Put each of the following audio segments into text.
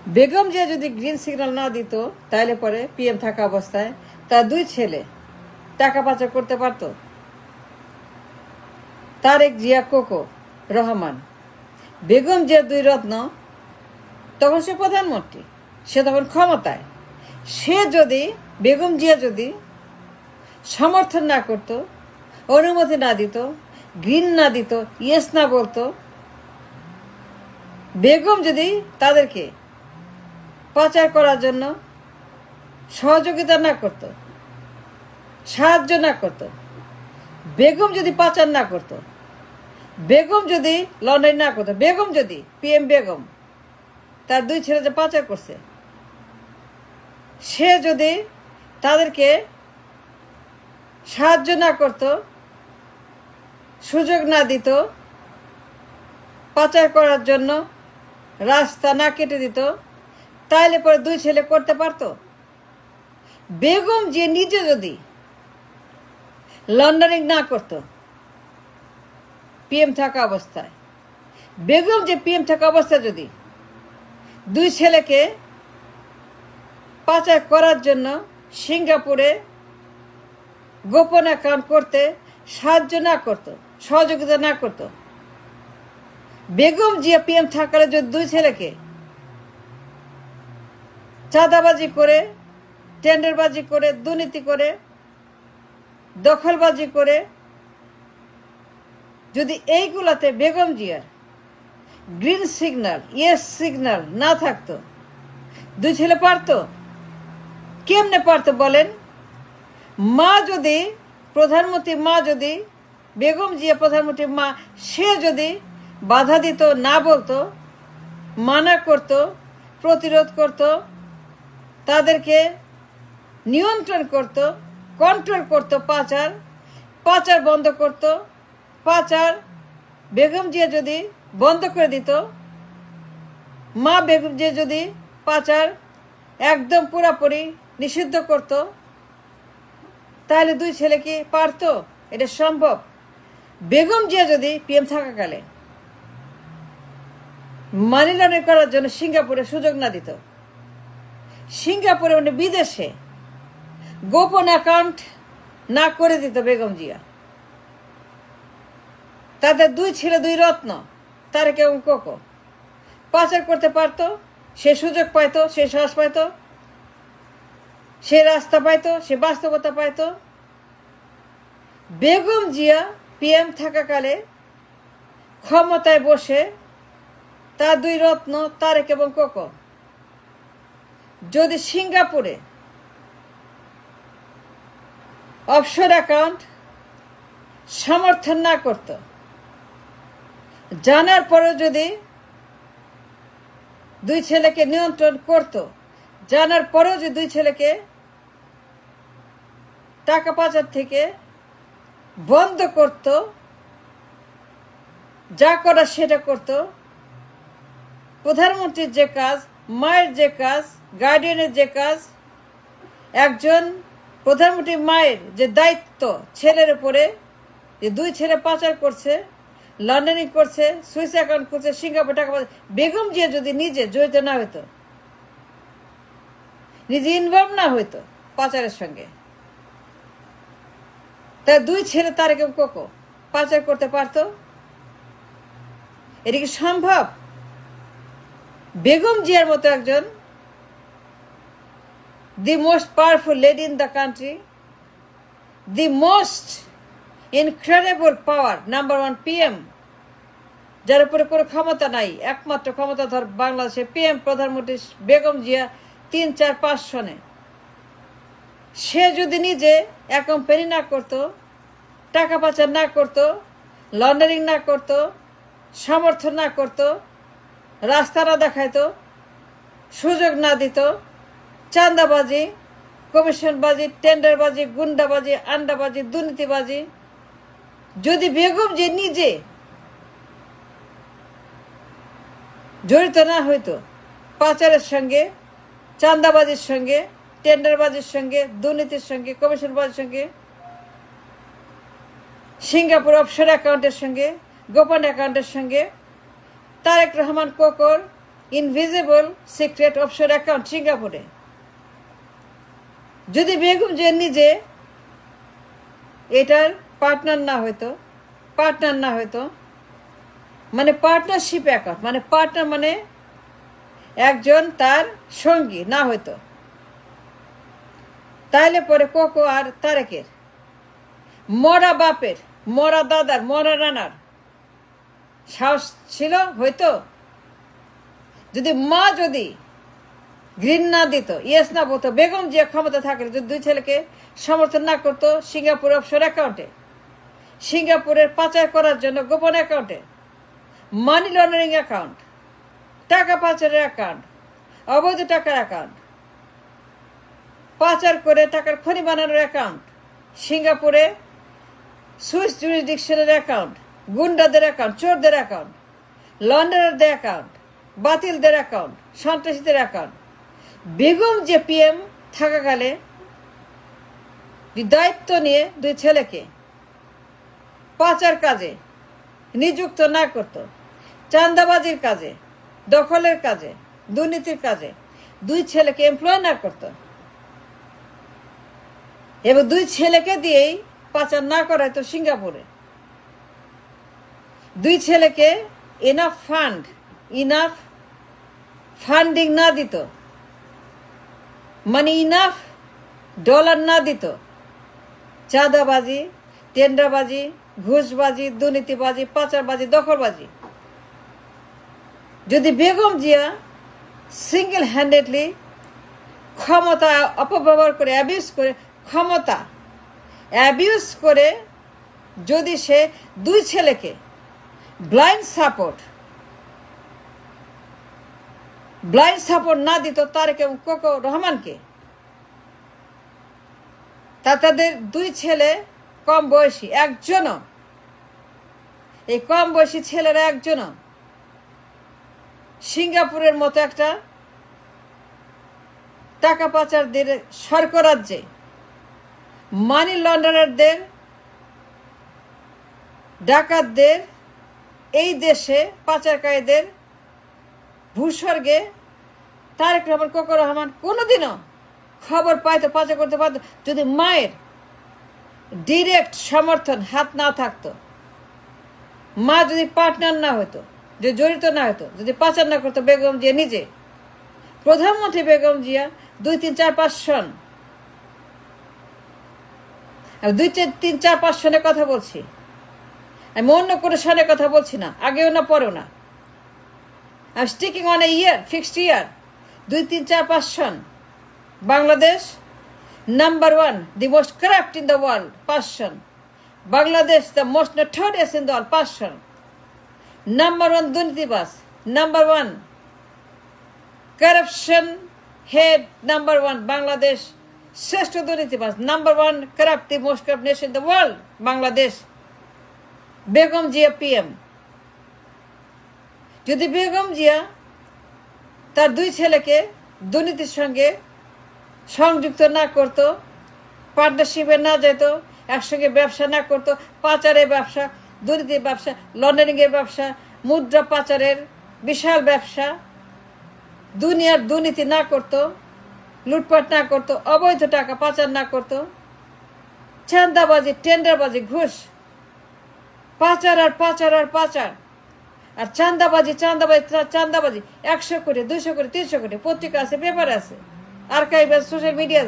বেগম জিয়া যদি green signal না দিত তাহলে পরে পিএম থাকা অবস্থায় তার দুই ছেলে টাকা পাচার করতে পারত। তারেক জিয়া কোকো রহমান, বেগম জিয়া দুই রত্ন, তখন সে প্রধানমন্ত্রী, সে তখন ক্ষমতায়। সে যদি বেগম জিয়া যদি সমর্থন না করত, অনুমতি না দিত, গ্রিন না দিত, ইয়েস না বলতো, বেগম যদি তাদেরকে পাচার করার জন্য সহযোগিতা না করত, সাহায্য না করত, বেগম যদি পাচার না করত, বেগম যদি লন্ডন না করতো, বেগম যদি পিএম বেগম তার দুই ছেলে যে পাচার করছে, সে যদি তাদেরকে সাহায্য না করত, সুযোগ না দিত, পাচার করার জন্য রাস্তা না কেটে দিত, তাইলে পরে দুই ছেলে করতে পারত। বেগম যে নিজে যদি লন্ডারিং না করত পিএম থাকা অবস্থায়, বেগম যে পিএম থাকা অবস্থায় যদি দুই ছেলেকে পাচার করার জন্য সিঙ্গাপুরে গোপন অ্যাকাউন্ট করতে সাহায্য না করত, সহযোগিতা না করত, বেগম জিয়া পিএম থাকালে যদি দুই ছেলেকে চাঁদাবাজি করে, টেন্ডারবাজি করে, দুর্নীতি করে, দখলবাজি করে যদি এইগুলাতে বেগম জিয়ার গ্রিন সিগন্যাল, ইয়েস সিগন্যাল না থাকতো, দুই ছেলে পারতো? কেমনে পারতো বলেন? মা যদি প্রধানমন্ত্রী, মা যদি বেগম জিয়া প্রধানমন্ত্রী মা, সে যদি বাধা দিত, না বলতো, মানা করত, প্রতিরোধ করত, তাদেরকে নিয়ন্ত্রণ করত, কন্ট্রোল করত, পাচার বন্ধ করত, পাচার বেগম জিয়া যদি বন্ধ করে দিত, মা বেগম জিয়া যদি পাচার একদম পুরাপুরি নিষিদ্ধ করত, তাহলে দুই ছেলে কি পারতো? এটা সম্ভব। বেগম জিয়া যদি পিএম থাকাকালে মানি লন্ডারিং করার জন্য সিঙ্গাপুরে সুযোগ না দিত, সিঙ্গাপুরে মানে বিদেশে গোপন অ্যাকাউন্ট না করে দিত বেগম জিয়া, তাদের দুই ছেলে দুই রত্ন তারেক এবং কোকো পাচার করতে পারত, সে সুযোগ পাইতো, সে সাহস পাইতো, সে রাস্তা পাইতো, সে বাস্তবতা পাইতো। বেগম জিয়া পিএম থাকাকালে ক্ষমতায় বসে তার দুই রত্ন তারেক এবং কোকো যদি সিঙ্গাপুরে অফশোর অ্যাকাউন্ট সমর্থন না করত, জানার পরেও যদি দুই ছেলেকে নিয়ন্ত্রণ করত, জানার পরেও যদি দুই ছেলেকে টাকা পাচার থেকে বন্ধ করত, যা করার সেটা করত, প্রধানমন্ত্রীর যে কাজ, মায়ের যে কাজ, গার্ডিয়ানের যে কাজ, একজন প্রধানমন্ত্রী মায়ের যে দায়িত্ব ছেলের উপরে, যে দুই ছেলে পাচার করছে, লন্ডনিং করছে, সুইস অ্যাকাউন্ট করছে, সিঙ্গাপুর টাকা পাচার, বেগম জিয়া যদি নিজে জড়িত না হইতো, নিজে ইনভলভ না হইতো পাচারের সঙ্গে, তার দুই ছেলে তারেক এবং কোকো পাচার করতে পারত? এটা কি সম্ভব? বেগম জিয়ার মতো একজন the most powerful lady in the country, the most incredible power, number one PM, যার উপরে কোনো ক্ষমতা নাই, একমাত্র ক্ষমতাধর বাংলাদেশে পিএম প্রধানমন্ত্রী বেগম জিয়া 3, 4, 5 সনে, সে যদি নিজে অ্যাকম্পানি না করত, টাকা পাচার না করত, লন্ডারিং না করত, সমর্থন না করত, রাস্তা না দেখাইতো, সুযোগ না দিত, চাঁদাবাজি, কমিশনবাজি, টেন্ডারবাজি, গুন্ডাবাজি, আন্ডাবাজি, দুর্নীতিবাজি, যদি বেগম যে নিজে জড়িত না হইতো পাচারের সঙ্গে, চাঁদাবাজির সঙ্গে, টেন্ডারবাজির সঙ্গে, দুর্নীতির সঙ্গে, কমিশনবাজির সঙ্গে, সিঙ্গাপুর অফশোর অ্যাকাউন্টের সঙ্গে, গোপন অ্যাকাউন্টের সঙ্গে, তারেক রহমান কোকোর ইনভিজিবল সিক্রেট অফশোর অ্যাকাউন্ট সিঙ্গাপুরে। যদি বেগম জিয়া নিজে এটার পার্টনার না হইতো মানে পার্টনারশিপ অ্যাকাউন্ট, মানে পার্টনার মানে একজন তার সঙ্গী না হইতো, তাইলে পরে কোকো আর তারেকের মরা বাপের, মরা দাদার, মরা নানার সাহস ছিল হয়তো? যদি মা যদি গ্রিন না দিত, ইয়েস না বলতো, বেগম জিয়া ক্ষমতা থাকলে যদি দুই ছেলেকে সমর্থন না করতো সিঙ্গাপুর অফশোর অ্যাকাউন্টে, সিঙ্গাপুরের পাচার করার জন্য গোপন অ্যাকাউন্টে, মানি লন্ডারিং অ্যাকাউন্ট, টাকা পাচারের অ্যাকাউন্ট, অবৈধ টাকার অ্যাকাউন্ট, পাচার করে টাকার খনি বানানোর অ্যাকাউন্ট, সিঙ্গাপুরে সুইস জুরিসডিকশনের অ্যাকাউন্ট, গুন্ডাদের অ্যাকাউন্ট, চোরদের অ্যাকাউন্ট, লন্ডারদের অ্যাকাউন্ট, বাতিলদের অ্যাকাউন্ট, সন্ত্রাসীদের অ্যাকাউন্ট। বেগম যে পিএম থাকাকালে দায়িত্ব নিয়ে দুই ছেলেকে পাচার কাজে নিযুক্ত না করত, চাঁদাবাজির কাজে, দখলের কাজে, দুর্নীতির কাজে দুই ছেলেকে এমপ্লয় না করত এবং দুই ছেলেকে দিয়েই পাচার না করাইতো সিঙ্গাপুরে, দুই ছেলেকে ইনাফ ফান্ডিং না দিত, মানে ইনাফ ডলার না দিত, চাঁদাবাজি, টেন্ডারবাজি, ঘুষবাজি, দুর্নীতিবাজি, পাচারবাজি, দখলবাজি। যদি বেগম জিয়া সিঙ্গেল হ্যান্ডেডলি ক্ষমতা অপব্যবহার করে, ক্ষমতা অ্যাবিউজ করে যদি সে দুই ছেলেকে ব্লাইন্ড সাপোর্ট না দিত তারেক এবং কোকো রহমানকে, তাদের দুই ছেলে কম বয়সী, একজনও, এই কম বয়সী ছেলেরা একজনও সিঙ্গাপুরের মতো একটা টাকা পাচারদের স্বর্গরাজ্যে, মানি লন্ডারারদের, ডাকাতদের, এই দেশে পাচারকারীদের ভূস্বর্গে তারেক রহমান, কোকো রহমান কোনোদিনও খবর পাইতো, পাচার করতে পারতো যদি মায়ের ডিরেক্ট সমর্থন হাত না থাকতো, মা যদি পার্টনার না হতো, যদি জড়িত না হতো, যদি পাচার না করতো বেগম জিয়া নিজে। প্রধানমন্ত্রী বেগম জিয়া 2, 3, 4, 5 সন, 2, 3, 4, 5 সনের কথা বলছি, আমি অন্য কোনো সনের কথা বলছি না, আগেও না পরেও না। I'm sticking on a year, fixed year. 2, 3, 4, 5 Son. Bangladesh number 1, the most corrupt in the world, 5 Son. Bangladesh the most notorious in the world, 5 Son. number 1 দুর্নীতিবাজ, number 1 corruption head, number 1 Bangladesh শ্রেষ্ঠ দুর্নীতিবাজ, number 1 corrupt, the most corrupt nation in the world, Bangladesh. Begum Zia PM. যদি বেগম জিয়া তার দুই ছেলেকে দুর্নীতির সঙ্গে সংযুক্ত না করত, পার্টনারশিপে না যেত, একসঙ্গে ব্যবসা না করত, পাচারের ব্যবসা, দুর্নীতির ব্যবসা, লন্ডারিংয়ের ব্যবসা, মুদ্রা পাচারের বিশাল ব্যবসা, দুনিয়ার দুর্নীতি না করত, লুটপাট না করত, অবৈধ টাকা পাচার না করত, চাঁদাবাজি, টেন্ডারবাজি, ঘুষ, পাচার আর পাচার আর পাচার আর চাঁদাবাজি 100 কোটি, 200 কোটি, 300 কোটি, পত্রিকা আছে, পেপার আছে, আর্কাইভ আছে, সোশ্যাল মিডিয়া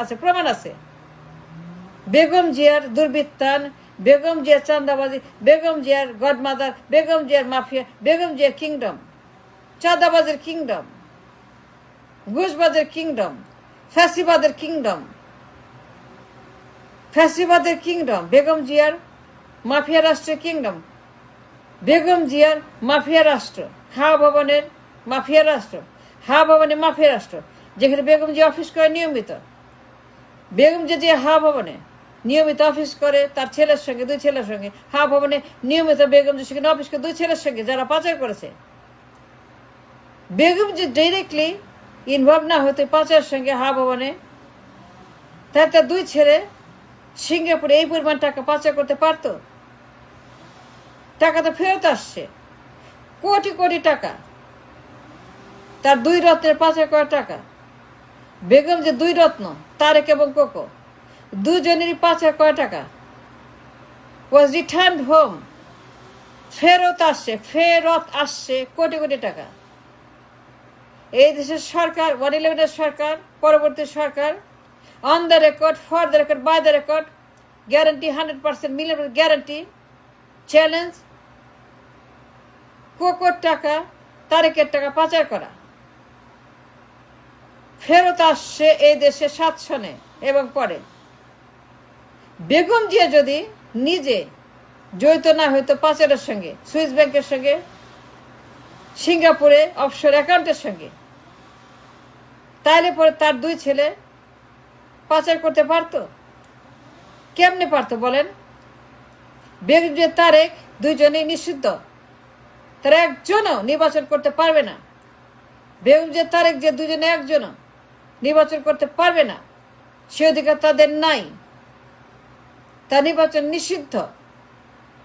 আছে, প্রমাণ আছে। বেগম জিয়ার দুর্বৃত্তায়ন, বেগম জিয়ার চাঁদাবাজি, বেগম জিয়ার গডমাদার, বেগম জিয়ার মাফিয়া, বেগম জিয়ার কিংডম, চাঁদাবাজের কিংডম, ঘুষবাজের কিংডম, ফ্যাসিবাদের কিংডম, বেগম জিয়ার মাফিয়া রাষ্ট্রের কিংডম, বেগম জিয়ার মাফিয়া রাষ্ট্র, হাওয়া ভবনের মাফিয়া রাষ্ট্র, হাওয়া ভবনের মাফিয়া রাষ্ট্র, যেখানে বেগম জিয়া অফিস করে নিয়মিত। বেগম জিয়া হাওয়া ভবনে নিয়মিত অফিস করে তার ছেলের সঙ্গে, দুই ছেলের সঙ্গে, হাওয়া ভবনে নিয়মিত বেগম জি সেখানে অফিস করে দুই ছেলের সঙ্গে যারা পাচার করেছে। বেগম জি ডাইরেক্টলি ইনভলভ না হতে পাচারের সঙ্গে হাওয়া ভবনে, তার দুই ছেলে সিঙ্গাপুরে এই পরিমাণ টাকা পাচার করতে পারতো? টাকা তো ফেরত আসছে, কোটি কোটি টাকা। তার দুই রত্নের পাচার করা টাকা। বেগম যে দুই রত্ন, তারেক এবং কোকো, দুজনেরই পাচার করা টাকা ওয়াজ রিটার্ন হোম, ফেরত আসছে কোটি কোটি টাকা। এই দেশের সরকার, 111 সরকার, পরবর্তী সরকার, on the record, for the record, by the record, guarantee 100%, million guarantee, challenge, কোকোর টাকা, তারেকের টাকা পাচার করা ফেরত আসছে এই দেশে 7 সনে এবং পরে। বেগম জিয়া যদি নিজে জড়িত না হইতো পাচারের সঙ্গে, সুইস ব্যাংকের সঙ্গে, সিঙ্গাপুরে অফশোর অ্যাকাউন্টের সঙ্গে, তাহলে পরে তার দুই ছেলে পাচার করতে পারতো? কেমনে পারতো বলেন? বেগম জিয়া, তারেক দুইজনেই নিষিদ্ধ, তারা একজনও নির্বাচন করতে পারবে না। বেগম জিয়া, তারেক যে দুজনে একজনও নির্বাচন করতে পারবে না, সে অধিকার তাদের নাই। তার নির্বাচন নিষিদ্ধ,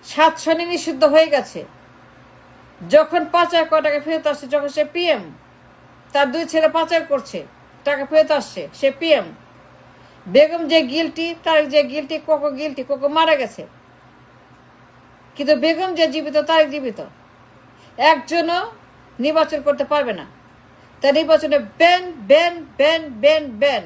7 সনে নিষিদ্ধ হয়ে গেছে। যখন পাচার করা টাকা ফেরত আসছে, যখন সে পিএম, তার দুই ছেলে পাচার করছে, টাকা ফেরত আসছে, সে পিএম। বেগম যে গিলটি, তারেক যে গিলটি, কোকো গিলটি, কোকো মারা গেছে, কিন্তু বেগম যে জীবিত, তারেক জীবিত, একজনও নির্বাচন করতে পারবে না। তার নির্বাচনে ban ban ban ban ban.